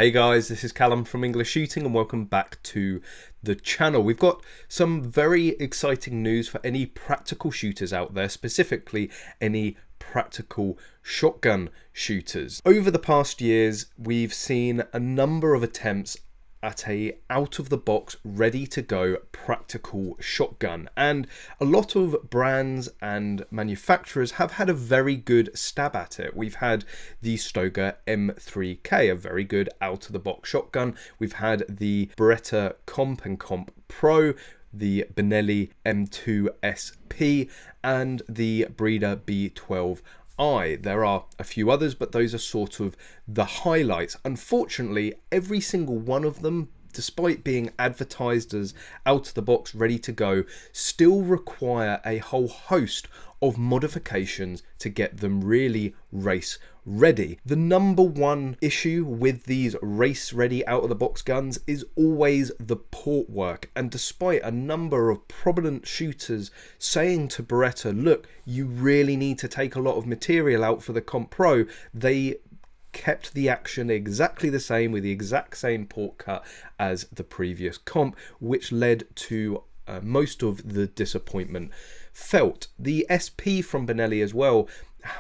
Hey guys, this is Callum from EnglishShooting and welcome back to the channel. We've got some very exciting news for any practical shooters out there, specifically any practical shotgun shooters. Over the past years, we've seen a number of attempts at a out-of-the-box, ready-to-go practical shotgun, and a lot of brands and manufacturers have had a very good stab at it. We've had the Stoeger M3K, a very good out-of-the-box shotgun. We've had the Beretta Comp and Comp Pro, the Benelli M2 SP, and the Breeder B12. There are a few others, but those are sort of the highlights. Unfortunately, every single one of them, despite being advertised as out of the box, ready to go, still require a whole host of modifications to get them really race ready. The number one issue with these race ready out of the box guns is always the port work, and despite a number of prominent shooters saying to Beretta, look, you really need to take a lot of material out for the Comp Pro, they kept the action exactly the same with the exact same port cut as the previous Comp, which led to most of the disappointment felt. The SP from Benelli as well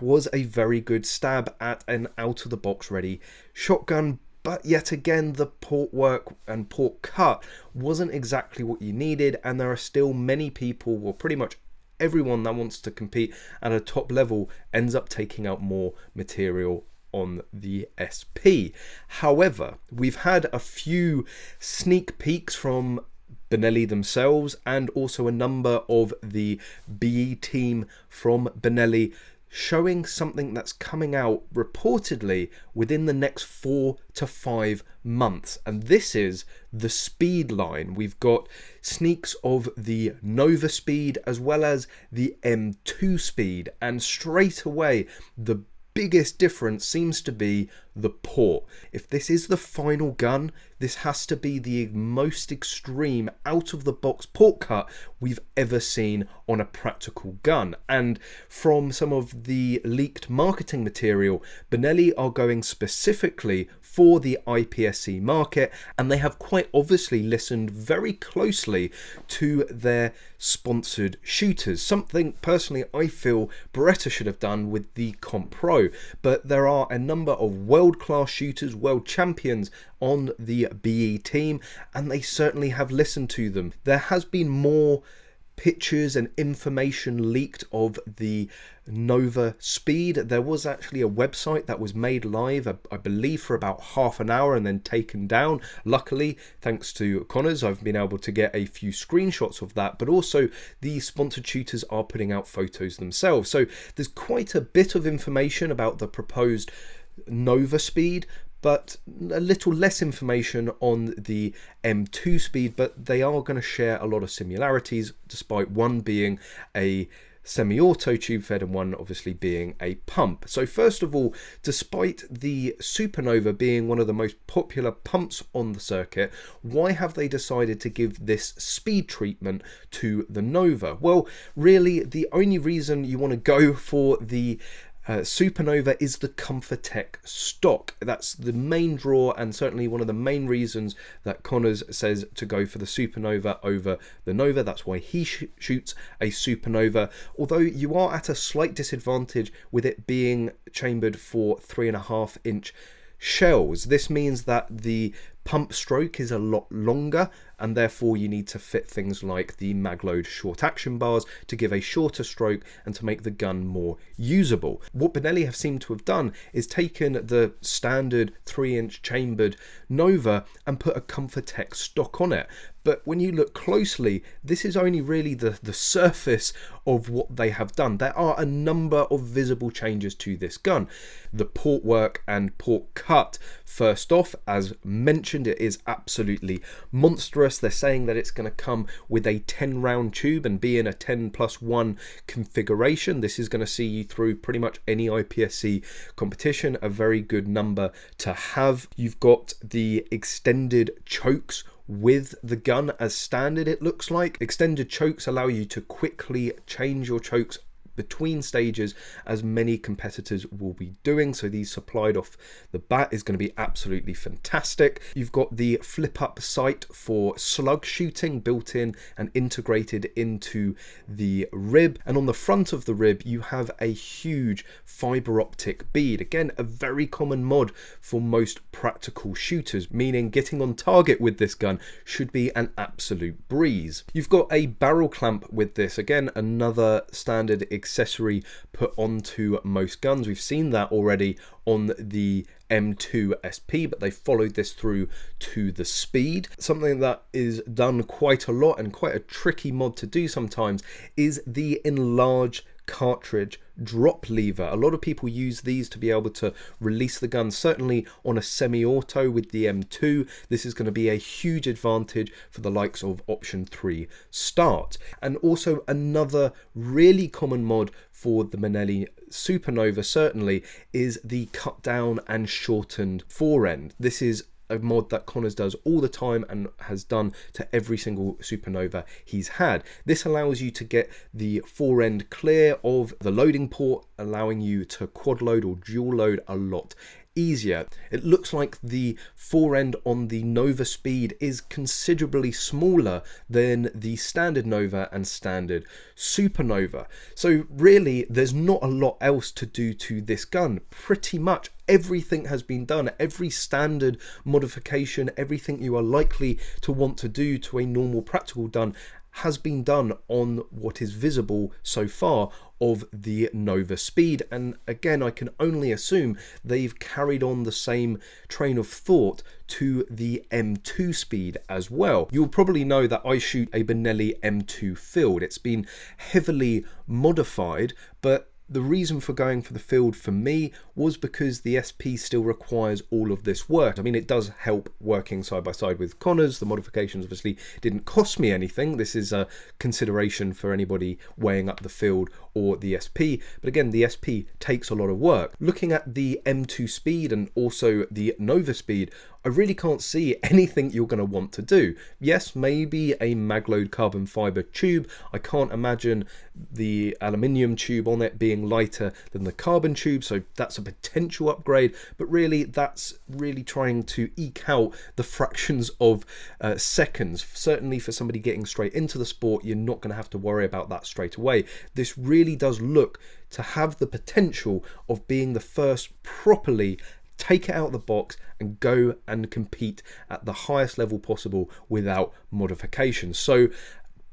was a very good stab at an out-of-the-box ready shotgun, but yet again the port work and port cut wasn't exactly what you needed, and there are still many people, well pretty much everyone that wants to compete at a top level ends up taking out more material on the SP. However, we've had a few sneak peeks from Benelli themselves and also a number of the BE team from Benelli showing something that's coming out reportedly within the next 4 to 5 months, and this is the speed line. We've got sneaks of the Nova speed as well as the M2 speed, and straight away the biggest difference seems to be the port. If this is the final gun, this has to be the most extreme out of the box port cut we've ever seen on a practical gun. And from some of the leaked marketing material, Benelli are going specifically for the IPSC market, and they have quite obviously listened very closely to their sponsored shooters, something personally I feel Beretta should have done with the Comp Pro. But there are a number of world-class shooters, world champions on the BE team, and they certainly have listened to them. There has been more pictures and information leaked of the Nova speed. There was actually a website that was made live, I believe, for about half an hour and then taken down. Luckily, thanks to Connors, I've been able to get a few screenshots of that, but also the sponsored shooters are putting out photos themselves. So there's quite a bit of information about the proposed Nova speed, but a little less information on the M2 speed, but they are going to share a lot of similarities, despite one being a semi-auto tube fed and one obviously being a pump. So first of all, despite the Supernova being one of the most popular pumps on the circuit, why have they decided to give this speed treatment to the Nova? Well, really the only reason you want to go for the Supernova is the Comfortech stock. That's the main draw, and certainly one of the main reasons that Connors says to go for the Supernova over the Nova. That's why he shoots a Supernova, although you are at a slight disadvantage with it being chambered for 3.5-inch shells. This means that the pump stroke is a lot longer, and therefore you need to fit things like the Magload short action bars to give a shorter stroke and to make the gun more usable. What Benelli have seemed to have done is taken the standard 3-inch chambered Nova and put a Comfortech stock on it. But when you look closely, this is only really the surface of what they have done. There are a number of visible changes to this gun. The port work and port cut, first off, as mentioned, it is absolutely monstrous. They're saying that it's going to come with a 10-round tube and be in a 10+1 configuration. This is going to see you through pretty much any IPSC competition, a very good number to have. You've got the extended chokes with the gun as standard, it looks like. Extended chokes allow you to quickly change your chokes between stages as many competitors will be doing. So these supplied off the bat is going to be absolutely fantastic. You've got the flip up sight for slug shooting built in and integrated into the rib, and on the front of the rib you have a huge fiber optic bead. Again, a very common mod for most practical shooters, meaning getting on target with this gun should be an absolute breeze. You've got a barrel clamp with this, again another standard accessory put onto most guns. We've seen that already on the M2 SP, but they followed this through to the Speed. Something that is done quite a lot and quite a tricky mod to do sometimes is the enlarged cartridge drop lever. A lot of people use these to be able to release the gun. Certainly on a semi-auto with the M2, this is going to be a huge advantage for the likes of option 3 start. And also another really common mod for the Benelli Supernova certainly is the cut down and shortened forend. This is a mod that Connors does all the time and has done to every single Supernova he's had. This allows you to get the forend clear of the loading port, allowing you to quad load or dual load a lot easier. It looks like the forend on the Nova Speed is considerably smaller than the standard Nova and standard Supernova. So really there's not a lot else to do to this gun. Pretty much everything has been done. Every standard modification, everything you are likely to want to do to a normal practical gun has been done on what is visible so far of the Nova Speed. And again, I can only assume they've carried on the same train of thought to the M2 Speed as well. You'll probably know that I shoot a Benelli M2 field. It's been heavily modified, but the reason for going for the field for me was because the SP still requires all of this work. I mean, it does help working side by side with Connors. The modifications obviously didn't cost me anything. This is a consideration for anybody weighing up the field or the SP. But again, the SP takes a lot of work. Looking at the M2 Speed and also the Nova Speed, I really can't see anything you're going to want to do. Yes, maybe a magload carbon fiber tube. I can't imagine the aluminium tube on it being lighter than the carbon tube, so that's a potential upgrade, but really that's really trying to eke out the fractions of seconds. Certainly for somebody getting straight into the sport, you're not going to have to worry about that straight away. This really does look to have the potential of being the first properly take it out of the box and go and compete at the highest level possible without modification. So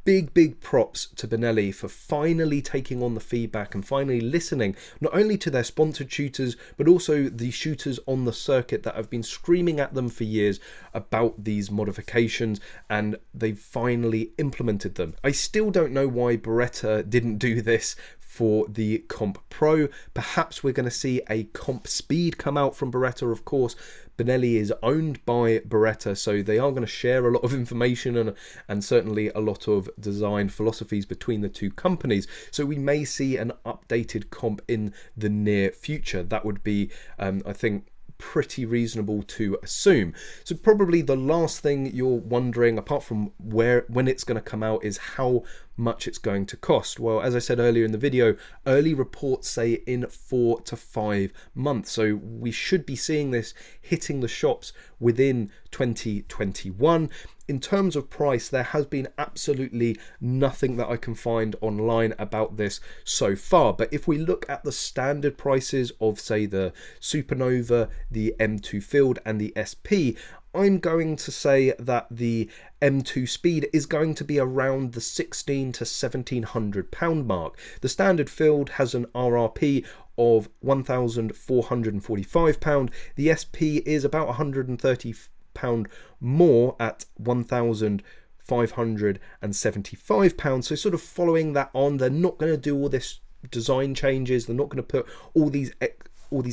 big props to Benelli for finally taking on the feedback and finally listening not only to their sponsored shooters but also the shooters on the circuit that have been screaming at them for years about these modifications, and they've finally implemented them. I still don't know why Beretta didn't do this for the Comp Pro. Perhaps we're going to see a Comp Speed come out from Beretta. Of course, Benelli is owned by Beretta, so they are going to share a lot of information and certainly a lot of design philosophies between the two companies. So we may see an updated Comp in the near future. That would be, I think, pretty reasonable to assume. So probably the last thing you're wondering, apart from when it's going to come out, is how much it's going to cost. Well, as I said earlier in the video, early reports say in 4 to 5 months. So we should be seeing this hitting the shops within 2021. In terms of price, there has been absolutely nothing that I can find online about this so far. But if we look at the standard prices of, say, the Supernova, the M2 Field and the SP, I'm going to say that the M2 Speed is going to be around the £1,600 to £1,700 mark. The standard Field has an RRP of £1,445. The SP is about £130 more at £1,575. So sort of following that on, they're not going to do all this design changes. They're not going to put all these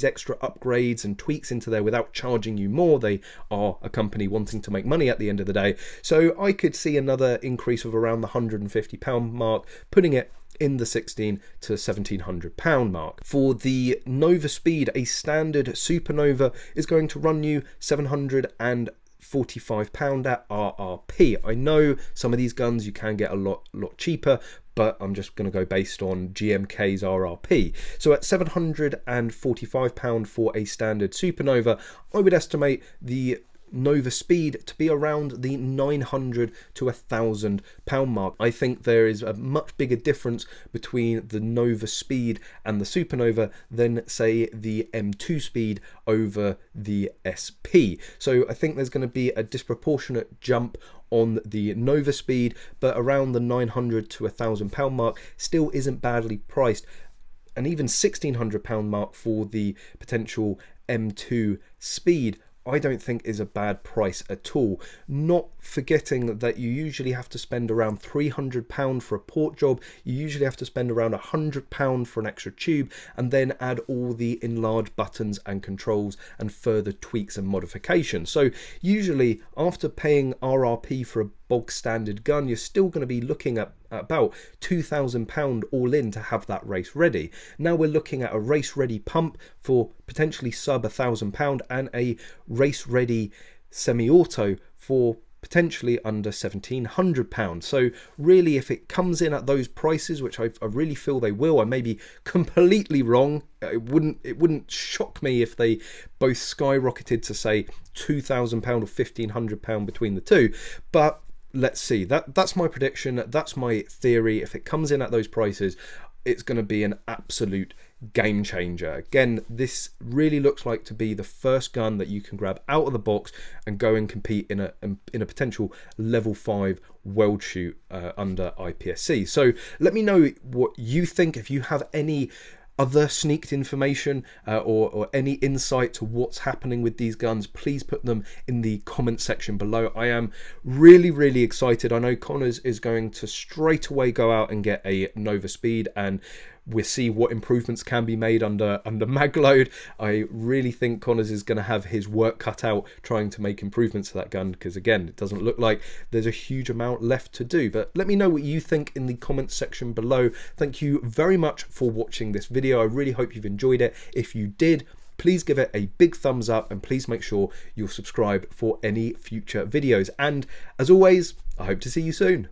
extra upgrades and tweaks into there without charging you more. They are a company wanting to make money at the end of the day. So I could see another increase of around the £150 mark, putting it in the £1,600 to £1,700 mark. For the Nova Speed, a standard Supernova is going to run you £745 at RRP. I know some of these guns you can get a lot cheaper, but I'm just going to go based on GMK's RRP. So at £745 for a standard Supernova, I would estimate the Nova speed to be around the £900 to £1,000 mark. I think there is a much bigger difference between the Nova speed and the Supernova than, say, the M2 speed over the SP. So I think there's going to be a disproportionate jump on the Nova speed, but around the £900 to £1,000 mark still isn't badly priced. And even £1,600 mark for the potential M2 speed, I don't think is a bad price at all. Not forgetting that you usually have to spend around £300 for a port job, you usually have to spend around £100 for an extra tube, and then add all the enlarged buttons and controls and further tweaks and modifications. So usually after paying RRP for a bog standard gun, you're still going to be looking at about £2,000 all in to have that race ready. Now we're looking at a race ready pump for potentially sub £1,000 and a race ready semi-auto for potentially under £1,700. So really, if it comes in at those prices, which I really feel they will, I may be completely wrong. It wouldn't shock me if they both skyrocketed to say £2,000 or £1,500 between the two, but let's see. That's my prediction, that's my theory. If it comes in at those prices, it's going to be an absolute game changer. Again, this really looks like to be the first gun that you can grab out of the box and go and compete in a potential level 5 world shoot under IPSC. So let me know what you think. If you have any other sneaked information or any insight to what's happening with these guns, please put them in the comment section below. I am really excited. I know Connors is going to straight away go out and get a Nova speed, and we'll see what improvements can be made under mag load. I really think Connors is going to have his work cut out trying to make improvements to that gun, because again, it doesn't look like there's a huge amount left to do. But let me know what you think in the comments section below. Thank you very much for watching this video. I really hope you've enjoyed it. If you did, please give it a big thumbs up, and please make sure you'll subscribe for any future videos. And as always, I hope to see you soon.